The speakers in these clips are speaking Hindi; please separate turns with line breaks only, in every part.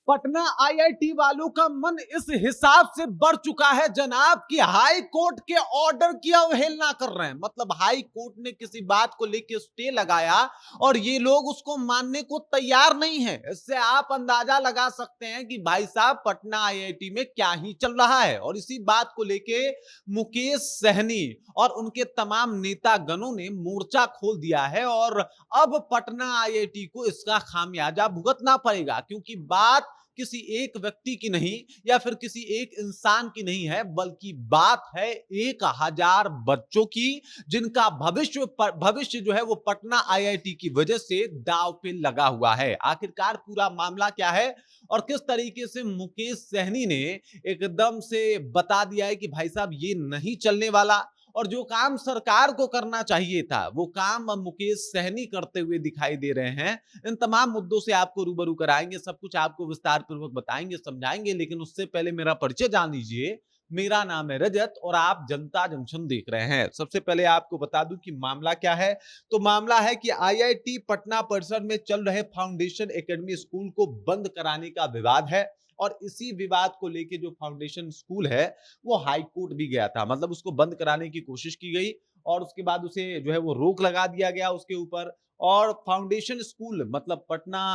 पटना आईआईटी वालों का मन इस हिसाब से बढ़ चुका है जनाब कि हाई कोर्ट के ऑर्डर की अवहेलना कर रहे हैं। मतलब हाई कोर्ट ने किसी बात को लेकर स्टे लगाया और ये लोग उसको मानने को तैयार नहीं है। इससे आप अंदाजा लगा सकते हैं कि भाई साहब पटना आईआईटी में क्या ही चल रहा है। और इसी बात को लेके मुकेश सहनी और उनके तमाम नेता गणों ने मोर्चा खोल दिया है और अब पटना आईआईटी को इसका खामियाजा भुगतना पड़ेगा, क्योंकि बात किसी एक व्यक्ति की नहीं या फिर किसी एक इंसान की नहीं है, बल्कि बात है 1000 बच्चों की, जिनका भविष्य जो है वो पटना आईआईटी की वजह से दांव पे लगा हुआ है। आखिरकार पूरा मामला क्या है और किस तरीके से मुकेश सहनी ने एकदम से बता दिया है कि भाई साहब ये नहीं चलने वाला, और जो काम सरकार को करना चाहिए था वो काम अब मुकेश सहनी करते हुए दिखाई दे रहे हैं। इन तमाम मुद्दों से आपको रूबरू कराएंगे, सब कुछ आपको विस्तार पूर्वक बताएंगे, समझाएंगे, लेकिन उससे पहले मेरा परिचय जान लीजिए। मेरा नाम है रजत और आप जनता जंक्शन देख रहे हैं। सबसे पहले आपको बता दूं कि मामला क्या है। तो मामला है कि आईआईटी पटना परिसर में चल रहे फाउंडेशन एकेडमी स्कूल को बंद कराने का विवाद है और इसी विवाद को लेकर जो फाउंडेशन स्कूल है वो हाई कोर्ट भी गया था। मतलब उसको बंद कराने की कोशिश की गई और उसके बाद उसे जो है वो रोक लगा दिया गया उसके ऊपर। और फाउंडेशन स्कूल मतलब पटना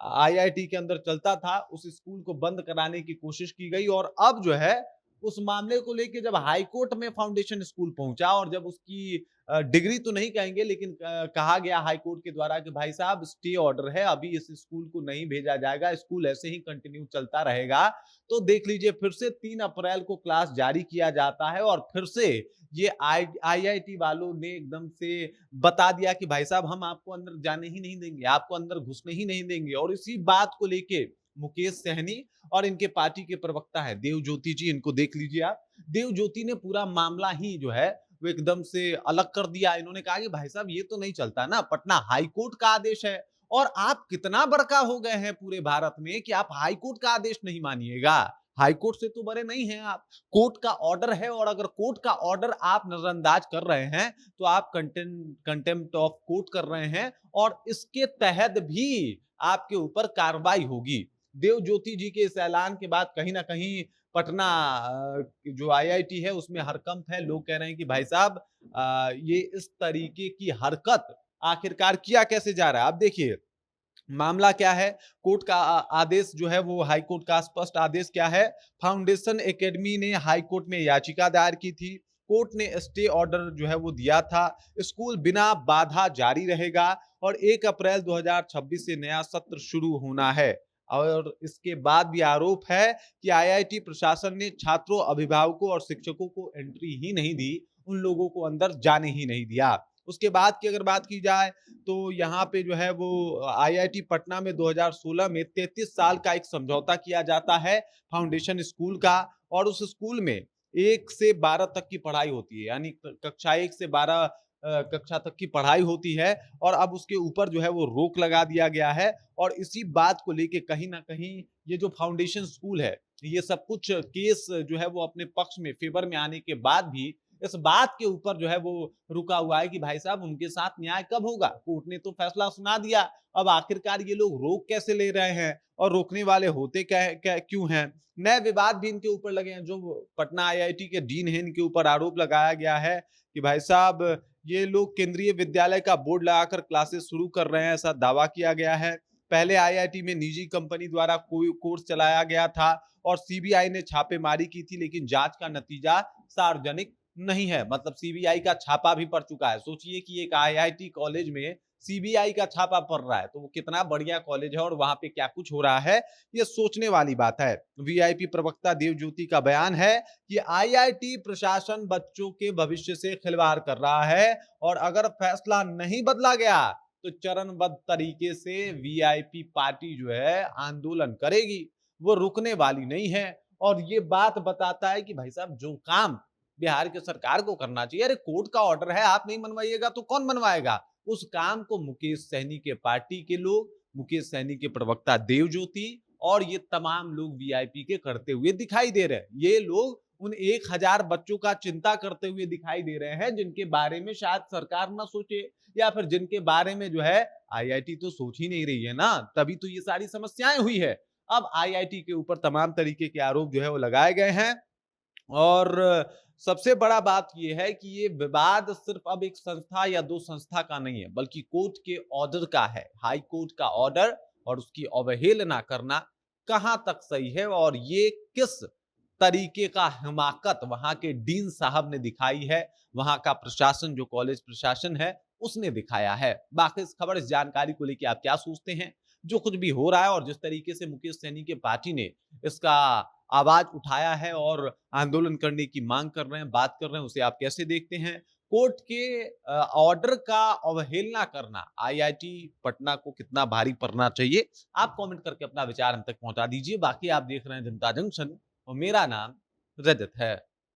आईआईटी के अंदर चलता था, उस स्कूल को बंद कराने की कोशिश की गई। और अब जो है उस मामले को लेके जब हाई कोर्ट में फाउंडेशन स्कूल पहुंचा और जब उसकी डिग्री तो नहीं कहेंगे लेकिन कहा गया हाई कोर्ट के द्वारा कि भाई साहब स्टे ऑर्डर है, अभी इस स्कूल को नहीं भेजा जाएगा, स्कूल ऐसे ही कंटिन्यू चलता रहेगा। तो देख लीजिए फिर से 3 अप्रैल को क्लास जारी किया जाता है और फिर से ये आईआईटी वालों ने एकदम से बता दिया कि भाई साहब हम आपको अंदर जाने ही नहीं देंगे, आपको अंदर घुसने ही नहीं देंगे। और इसी बात को लेके मुकेश सहनी और इनके पार्टी के प्रवक्ता है देवज्योति जी, इनको देख लीजिए आप। देवज्योति ने पूरा मामला ही जो है वो एकदम से अलग कर दिया। इन्होंने कहा कि भाई साहब ये तो नहीं चलता ना, पटना हाई कोर्ट का आदेश है और आप कितना बड़का हो गए हैं पूरे भारत में कि आप हाई कोर्ट का आदेश नहीं मानिएगा। हाई कोर्ट से तो बड़े नहीं हैं आप, कोर्ट का ऑर्डर है और अगर कोर्ट का ऑर्डर आप नजरअंदाज कर रहे हैं तो आप कंटेम्प्ट ऑफ कोर्ट कर रहे हैं और इसके तहत भी आपके ऊपर कार्रवाई होगी। देवज्योति जी के इस ऐलान के बाद कहीं ना कहीं पटना जो आईआईटी है उसमें हरकंप है। लोग कह रहे हैं कि भाई साहब ये इस तरीके की हरकत आखिरकार किया कैसे जा रहा है। आप देखिए मामला क्या है। कोर्ट का आदेश जो है वो हाई कोर्ट का स्पष्ट आदेश क्या है। फाउंडेशन एकेडमी ने हाई कोर्ट में याचिका दायर की थी, कोर्ट ने स्टे ऑर्डर जो है वो दिया था, स्कूल बिना बाधा जारी रहेगा और 1 अप्रैल 2026 से नया सत्र शुरू होना है। और इसके बाद भी आरोप है कि आईआईटी प्रशासन ने छात्रों, अभिभावकों और शिक्षकों को एंट्री ही नहीं दी, उन लोगों को अंदर जाने ही नहीं दिया। उसके बाद की अगर बात की जाए तो यहाँ पे जो है वो आईआईटी पटना में 2016 में 33 साल का एक समझौता किया जाता है फाउंडेशन स्कूल का। और उस स्कूल में 1 से 12 तक की पढ़ाई होती है, यानी कक्षा 1 से 12 कक्षा तक की पढ़ाई होती है। और अब उसके ऊपर जो है वो रोक लगा दिया गया है। और इसी बात को लेके कहीं ना कहीं ये जो फाउंडेशन स्कूल है, ये सब कुछ केस जो है वो अपने पक्ष में फेवर में आने के बाद भी इस बात के ऊपर जो है वो रुका हुआ है कि भाई साहब उनके साथ न्याय कब होगा। कोर्ट ने तो फैसला सुना दिया, अब आखिरकार ये लोग रोक कैसे ले रहे हैं और रोकने वाले होते क्यों हैं। नए विवाद भी इनके ऊपर लगे हैं। जो पटना आईआईटी के डीन है, इनके ऊपर आरोप लगाया गया है कि भाई साहब ये लोग केंद्रीय विद्यालय का बोर्ड लगाकर क्लासेस शुरू कर रहे हैं, ऐसा दावा किया गया है। पहले आईआईटी में निजी कंपनी द्वारा कोई कोर्स चलाया गया था और सीबीआई ने छापेमारी की थी, लेकिन जांच का नतीजा सार्वजनिक नहीं है। मतलब सीबीआई का छापा भी पड़ चुका है। सोचिए कि एक आईआईटी कॉलेज में सीबीआई का छापा पड़ रहा है तो वो कितना बढ़िया कॉलेज है और वहां पे क्या कुछ हो रहा है, ये सोचने वाली बात है। वीआईपी प्रवक्ता देवज्योति का बयान है कि आईआईटी प्रशासन बच्चों के भविष्य से खिलवाड़ कर रहा है और अगर फैसला नहीं बदला गया तो चरणबद्ध तरीके से वीआईपी पार्टी जो है आंदोलन करेगी, वो रुकने वाली नहीं है। और ये बात बताता है कि भाई साहब जो काम बिहार की सरकार को करना चाहिए, अरे कोर्ट का ऑर्डर है, आप नहीं मनवाइएगा तो कौन मनवाएगा। उस काम को मुकेश सहनी के पार्टी के लोग, मुकेश सहनी के प्रवक्ता देवज्योति और ये तमाम लोग वीआईपी के करते हुए दिखाई दे रहे हैं। ये लोग उन 1000 बच्चों का चिंता करते हुए दिखाई दे रहे हैं जिनके बारे में शायद सरकार ना सोचे या फिर जिनके बारे में जो है आईआईटी तो सोच ही नहीं रही है ना, तभी तो ये सारी समस्याएं हुई है। अब आईआईटी के ऊपर तमाम तरीके के आरोप जो है वो लगाए गए हैं। और सबसे बड़ा बात यह है कि ये विवाद सिर्फ अब एक संस्था या दो संस्था का नहीं है, बल्कि कोर्ट के ऑर्डर का है। हाई कोर्ट का ऑर्डर और उसकी अवहेलना करना कहां तक सही है, और ये किस तरीके का हिमाकत वहां के डीन साहब ने दिखाई है, वहां का प्रशासन जो कॉलेज प्रशासन है उसने दिखाया है। बाकी इस खबर, इस जानकारी को लेकर आप क्या सोचते हैं? जो कुछ भी हो रहा है और जिस तरीके से मुकेश सहनी के पार्टी ने इसका आवाज उठाया है और आंदोलन करने की मांग कर रहे हैं, बात कर रहे हैं, उसे आप कैसे देखते हैं? कोर्ट के ऑर्डर का अवहेलना करना आईआईटी पटना को कितना भारी पड़ना चाहिए? आप कमेंट करके अपना विचार हम तक पहुंचा दीजिए। बाकी आप देख रहे हैं जनता जंक्शन और मेरा नाम रजत है।